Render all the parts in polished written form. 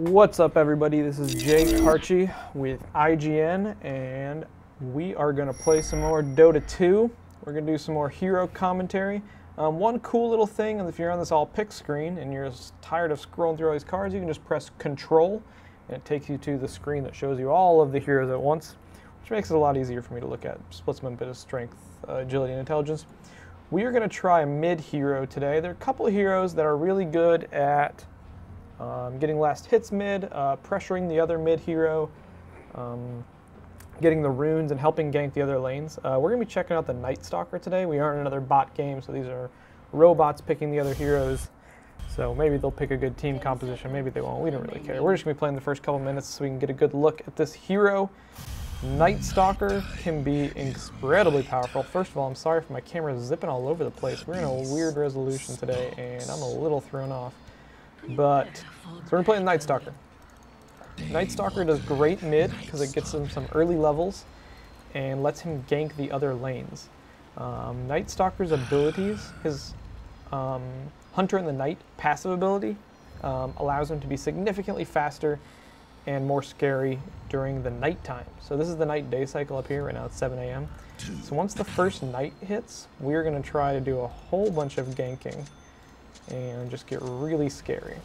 What's up, everybody? This is Jake Harchie with IGN, and we are going to play some more Dota 2. We're going to do some more hero commentary. One cool little thing, if you're on this all pick screen and you're tired of scrolling through all these cards, you can just press Control, and it takes you to the screen that shows you all of the heroes at once, which makes it a lot easier for me to look at. Splits them a bit of strength, agility, and intelligence. We are going to try a mid hero today. There are a couple of heroes that are really good at getting last hits mid, pressuring the other mid hero, getting the runes, and helping gank the other lanes. We're going to be checking out the Nightstalker today. We aren't in another bot game, so these are robots picking the other heroes. So maybe they'll pick a good team composition, maybe they won't. We don't really care. We're just going to be playing the first couple minutes so we can get a good look at this hero. Nightstalker can be incredibly powerful. First of all, I'm sorry for my camera zipping all over the place. We're in a weird resolution today, and I'm a little thrown off. So we're playing Nightstalker. Nightstalker does great mid because it gets him some early levels and lets him gank the other lanes. Nightstalker's abilities, his Hunter in the Night passive ability, allows him to be significantly faster and more scary during the nighttime. So this is the night-day cycle up here. Right now it's 7 a.m. So once the first night hits, we're going to try to do a whole bunch of ganking and just get really scary.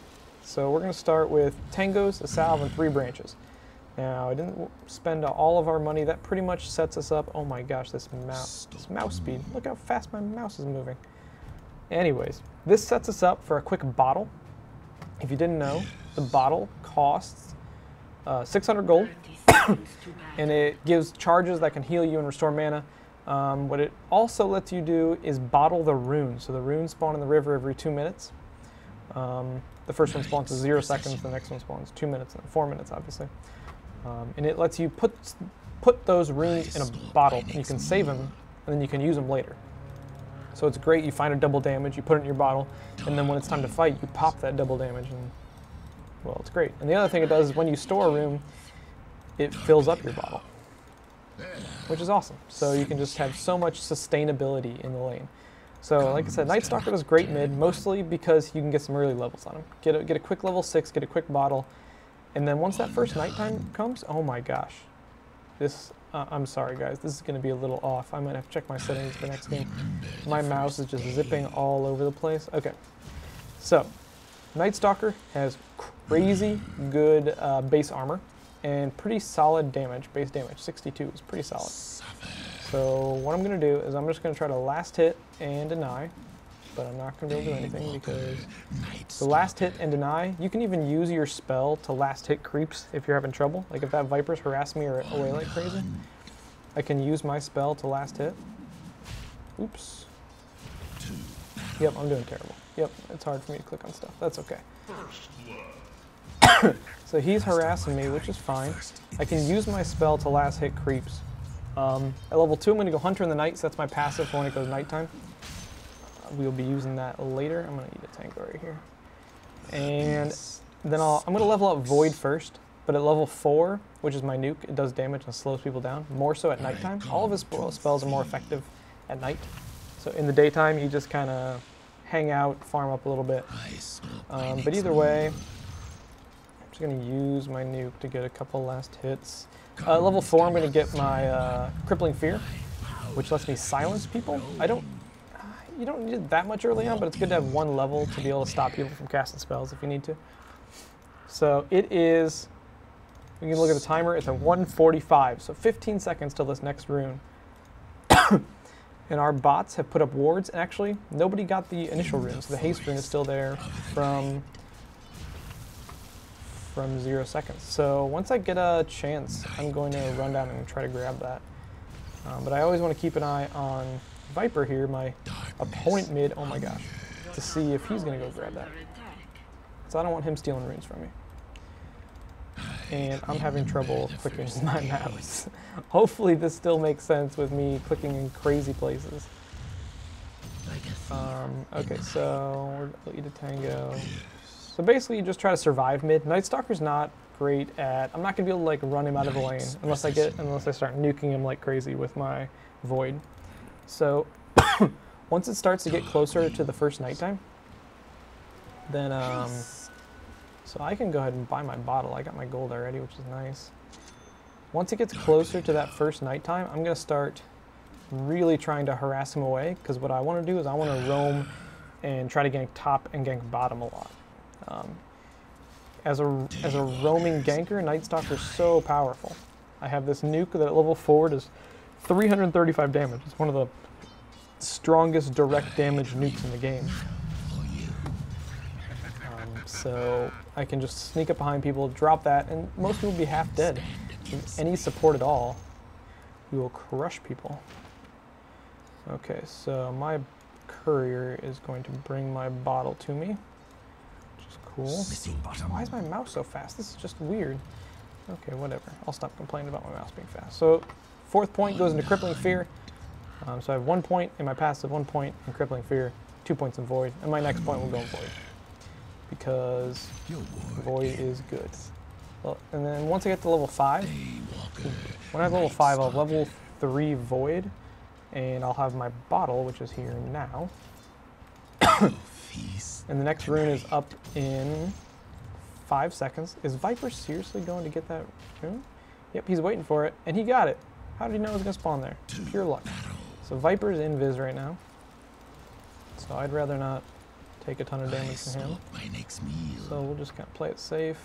So we're going to start with tangos, a salve, and 3 branches. Now, I didn't spend all of our money. That pretty much sets us up. Oh my gosh, this mouse speed. Look how fast my mouse is moving. Anyways, this sets us up for a quick bottle. If you didn't know, the bottle costs 600 gold, and it gives charges that can heal you and restore mana. What it also lets you do is bottle the runes. So the runes spawn in the river every 2 minutes. The first one spawns in 0 seconds, the next one spawns 2 minutes, and 4 minutes, obviously. And it lets you put those runes in a bottle, and you can save them, and then you can use them later. So it's great. You find a double damage, you put it in your bottle, and then when it's time to fight, you pop that double damage, and well, it's great. And the other thing it does is when you store a rune, it fills up your bottle, which is awesome. So you can just have so much sustainability in the lane. So like I said, Nightstalker does great mid, mostly because you can get some early levels on him. Get a quick level 6, get a quick bottle, and then once that first nighttime comes, oh my gosh. This, I'm sorry guys, this is going to be a little off. I might have to check my settings for next game. My mouse is just zipping all over the place. Okay, so Nightstalker has crazy good base armor and pretty solid damage, base damage. 62 is pretty solid. So what I'm going to do is I'm just going to try to last hit and deny, but I'm not going to be able to do anything because the last hit and deny, you can even use your spell to last hit creeps if you're having trouble. Like if that Viper's harassing me or away like crazy, I can use my spell to last hit. Oops. Yep, I'm doing terrible. Yep, it's hard for me to click on stuff. That's okay. So he's harassing me, which is fine. I can use my spell to last hit creeps. At level 2, I'm going to go Hunter in the Night, so that's my passive for when it goes nighttime. We'll be using that later. I'm going to eat a tango right here. And then I'm going to level up Void first, but at level 4, which is my nuke, it does damage and slows people down, more so at nighttime. All of his spells are more effective at night. So in the daytime, you just kind of hang out, farm up a little bit. But either way, I'm just going to use my nuke to get a couple last hits. Level 4, I'm going to get my Crippling Fear, which lets me silence people. You don't need it that much early on, but it's good to have 1 level to be able to stop people from casting spells if you need to. So it is, you can look at the timer, it's at 1:45, so 15 seconds till this next rune. And our bots have put up wards, and actually, nobody got the initial rune, so the haste rune is still there from 0 seconds. So once I get a chance, I'm going to run down and try to grab that. But I always want to keep an eye on Viper here, my opponent mid, oh my gosh, to see if he's going to go grab that. So I don't want him stealing runes from me. And I'm having trouble clicking with my mouse. Hopefully this still makes sense with me clicking in crazy places. Okay, so we'll eat a tango. So basically you just try to survive mid. Nightstalker's not great at, I'm not going to be able to like run him out of the lane unless I start nuking him like crazy with my Void. So once it starts to get closer to the first nighttime, then So I can go ahead and buy my bottle. I got my gold already, which is nice. Once it gets closer to that first nighttime, I'm going to start really trying to harass him away, because what I want to do is I want to roam and try to gank top and gank bottom a lot. As a roaming ganker, Nightstalker is so powerful. I have this nuke that at level 4 does 335 damage. It's one of the strongest direct damage nukes in the game. So I can just sneak up behind people, drop that, and most people will be half dead. With any support at all, we will crush people. Okay, so my courier is going to bring my bottle to me, which is cool. Why is my mouse so fast? This is just weird. Okay, whatever. I'll stop complaining about my mouse being fast. So, 4th point goes into Crippling Fear. So I have 1 point in my passive, 1 point in Crippling Fear, 2 points in Void, and my next point will go in Void. Because Void is good. Well, and then once I get to level 5, when I have level 5, I'll have level 3 Void, and I'll have my bottle, which is here now. And the next rune is up in 5 seconds. Is Viper seriously going to get that rune? Yep, he's waiting for it, and he got it. How did he know it was going to spawn there? Pure luck. So Viper's invis right now. So I'd rather not take a ton of damage from him. So we'll just kind of play it safe.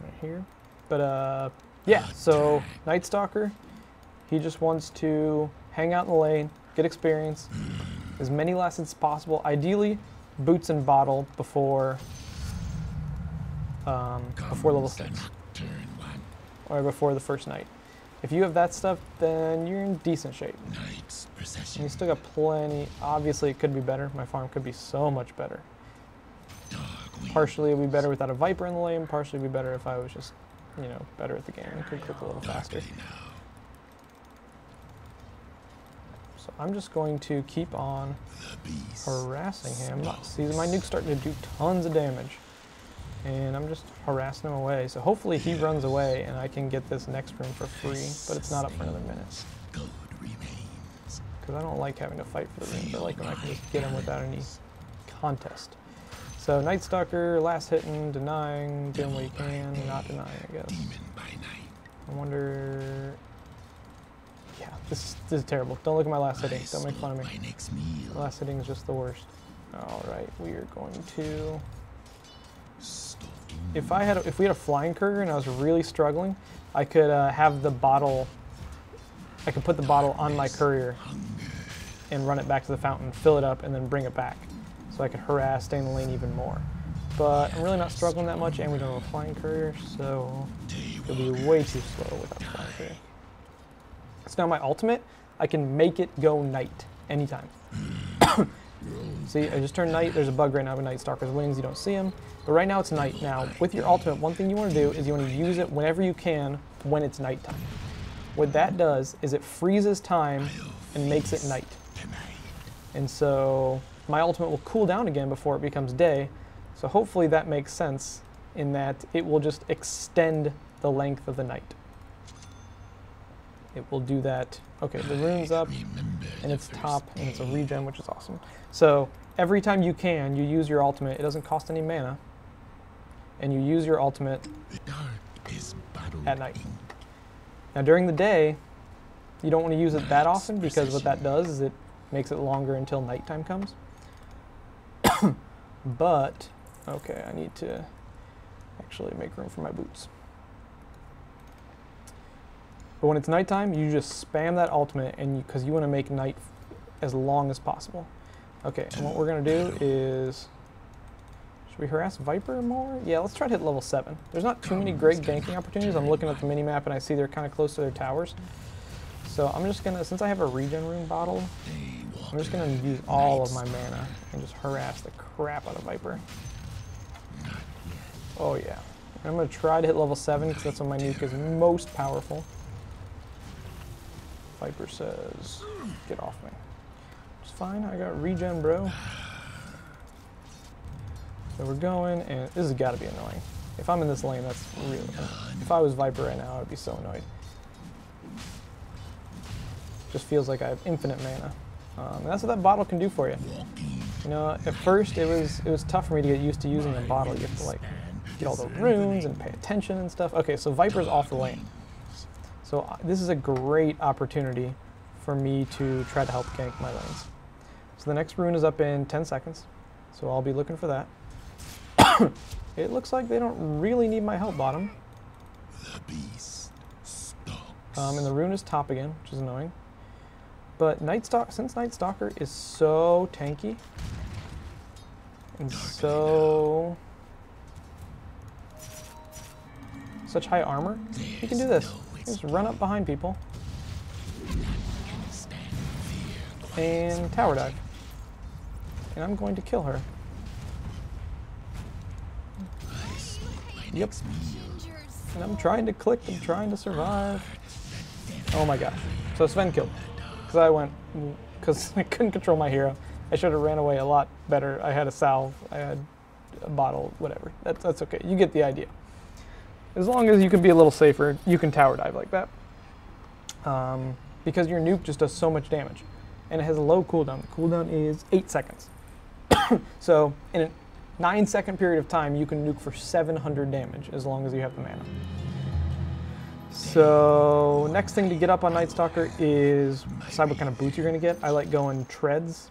Right here. But yeah, so Nightstalker, he just wants to hang out in the lane, get experience, as many lessons as possible. Ideally, boots and bottle before level 6. Or before the first night. If you have that stuff, then you're in decent shape. And you still got plenty. Obviously, it could be better. My farm could be so much better. Partially, it would be better without a Viper in the lane. Partially, it would be better if I was just, you know, better at the game and could click a little faster. So I'm just going to keep on harassing him. See, my nuke's starting to do tons of damage. And I'm just harassing him away. So hopefully he runs away and I can get this next room for free, but it's not up for another minute. Because I don't like having to fight for the rooms. I like when I can just get him without any contest. So Nightstalker, last hitting, denying, doing what you can, not denying, I guess. I wonder... Yeah, this is terrible. Don't look at my last hitting. Don't make fun of me. The last hitting is just the worst. Alright, we are going to... If we had a flying courier and I was really struggling, I could have the bottle. I could put the bottle on my courier and run it back to the fountain, fill it up, and then bring it back, so I could harass, stay in the lane even more. But I'm really not struggling that much, and we don't have a flying courier, so it'll be way too slow without a flying courier. So now my ultimate, I can make it go night anytime. See, I just turned night. There's a bug right now with Nightstalker's wings. You don't see him. But right now it's night. Now, with your ultimate, one thing you want to do is you want to use it whenever you can when it's nighttime. What that does is it freezes time and makes it night. And so my ultimate will cool down again before it becomes day. So hopefully that makes sense in that it will just extend the length of the night. It will do that. Okay, the rune's up, and it's top, and it's a regen, which is awesome. So every time you can, you use your ultimate. It doesn't cost any mana, and you use your ultimate at night. Now during the day, you don't want to use it that often, because what that does is it makes it longer until nighttime comes. But, okay, I need to actually make room for my boots. But when it's nighttime, you just spam that ultimate, and because you want to make night as long as possible. Okay, and what we're going to do is... Should we harass Viper more? Yeah, let's try to hit level 7. There's not too many great ganking opportunities. I'm looking at the mini-map, and I see they're kind of close to their towers. So I'm just going to, since I have a regen room bottle, I'm just going to use all of my mana and just harass the crap out of Viper. Oh, yeah. And I'm going to try to hit level 7, because that's when my nuke is most powerful. Viper says, get off me. It's fine, I got regen, bro. So we're going, and this has got to be annoying. If I'm in this lane, that's really annoying. If I was Viper right now, I'd be so annoyed. Just feels like I have infinite mana. And that's what that bottle can do for you. You know, at first it was tough for me to get used to using the bottle. You have to like get all the runes and pay attention and stuff. Okay, so Viper's off the lane. So this is a great opportunity for me to try to help gank my lanes. So the next rune is up in 10 seconds. So I'll be looking for that. It looks like they don't really need my help bottom. And the rune is top again, which is annoying. But since Nightstalker is so tanky and such high armor, you can do this. You just run up behind people and tower dive. And I'm going to kill her. Yep. And I'm trying to click, I'm trying to survive. Oh my gosh. So Sven killed me. Because I couldn't control my hero. I should have ran away a lot better. I had a salve, I had a bottle, whatever. That's okay, you get the idea. As long as you can be a little safer, you can tower dive like that. Because your nuke just does so much damage. And it has a low cooldown. The cooldown is 8 seconds. So in a 9-second period of time, you can nuke for 700 damage as long as you have the mana. So next thing to get up on Nightstalker is decide what kind of boots you're going to get. I like going treads.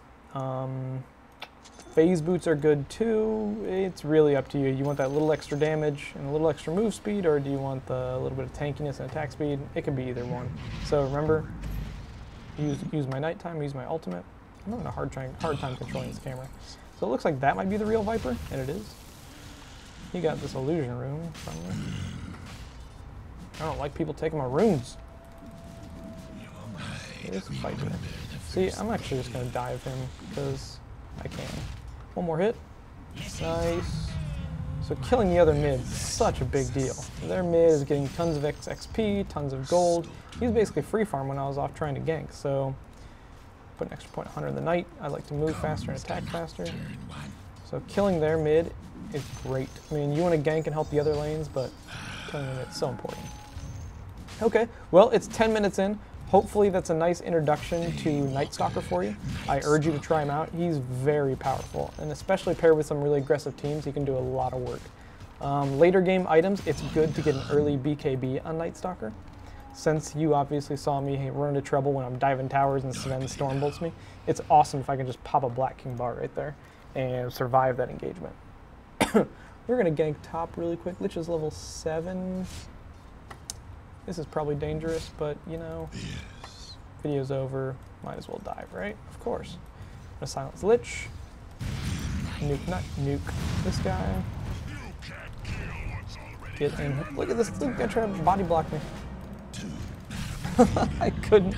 Phase boots are good too. It's really up to you. You want that little extra damage and a little extra move speed, or do you want the little bit of tankiness and attack speed? It can be either one. So remember, use my nighttime, use my ultimate. I'm having a hard time controlling this camera. So it looks like that might be the real Viper, and it is. He got this illusion rune from me. I don't like people taking my runes. Let's fight him. See, I'm actually just going to dive him because I can. One more hit. Nice. So killing the other mid is such a big deal. Their mid is getting tons of XP, tons of gold. He's basically free farm when I was off trying to gank, so put an extra point 100 in the night. I like to move faster and attack faster. So killing their mid is great. I mean, you want to gank and help the other lanes, but killing them is so important. Okay, well, it's 10 minutes in. Hopefully that's a nice introduction to Nightstalker for you. I urge you to try him out. He's very powerful, and especially paired with some really aggressive teams, he can do a lot of work. Later game items, it's good to get an early BKB on Nightstalker. Since you obviously saw me run into trouble when I'm diving towers and Sven storm bolts me, it's awesome if I can just pop a Black King bar right there and survive that engagement. We're going to gank top really quick. Lich is level 7. This is probably dangerous, but you know, video's over, might as well dive, right? Of course. I'm gonna silence Lich. Nuke this guy. Get in. Look at this Luke guy trying to body block me. I couldn't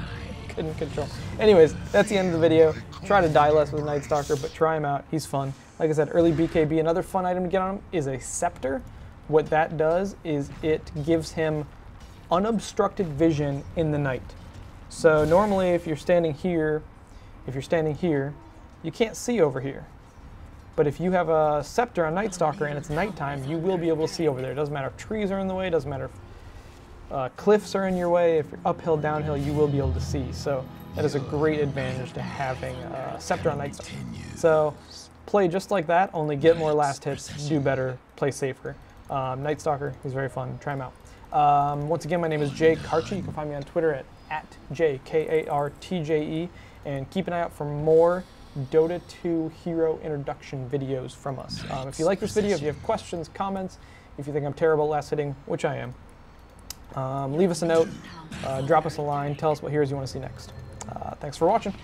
control. Anyways, that's the end of the video. Try to die less with Nightstalker, but try him out. He's fun. Like I said, early BKB. Another fun item to get on him is a scepter. What that does is it gives him unobstructed vision in the night. So normally if you're standing here, you can't see over here. But if you have a scepter on Nightstalker and it's nighttime, you will be able to see over there. It doesn't matter if trees are in the way, it doesn't matter if cliffs are in your way, if you're uphill, downhill, you will be able to see. So that is a great advantage to having a scepter on Nightstalker. So play just like that, only get more last hits, do better, play safer. Nightstalker is very fun, try him out. Once again, my name is Jay Karchi. You can find me on Twitter at JKARTJE, and keep an eye out for more Dota 2 hero introduction videos from us. If you like this video, if you have questions, comments, if you think I'm terrible at last hitting, which I am, leave us a note, drop us a line, tell us what heroes you want to see next. Thanks for watching.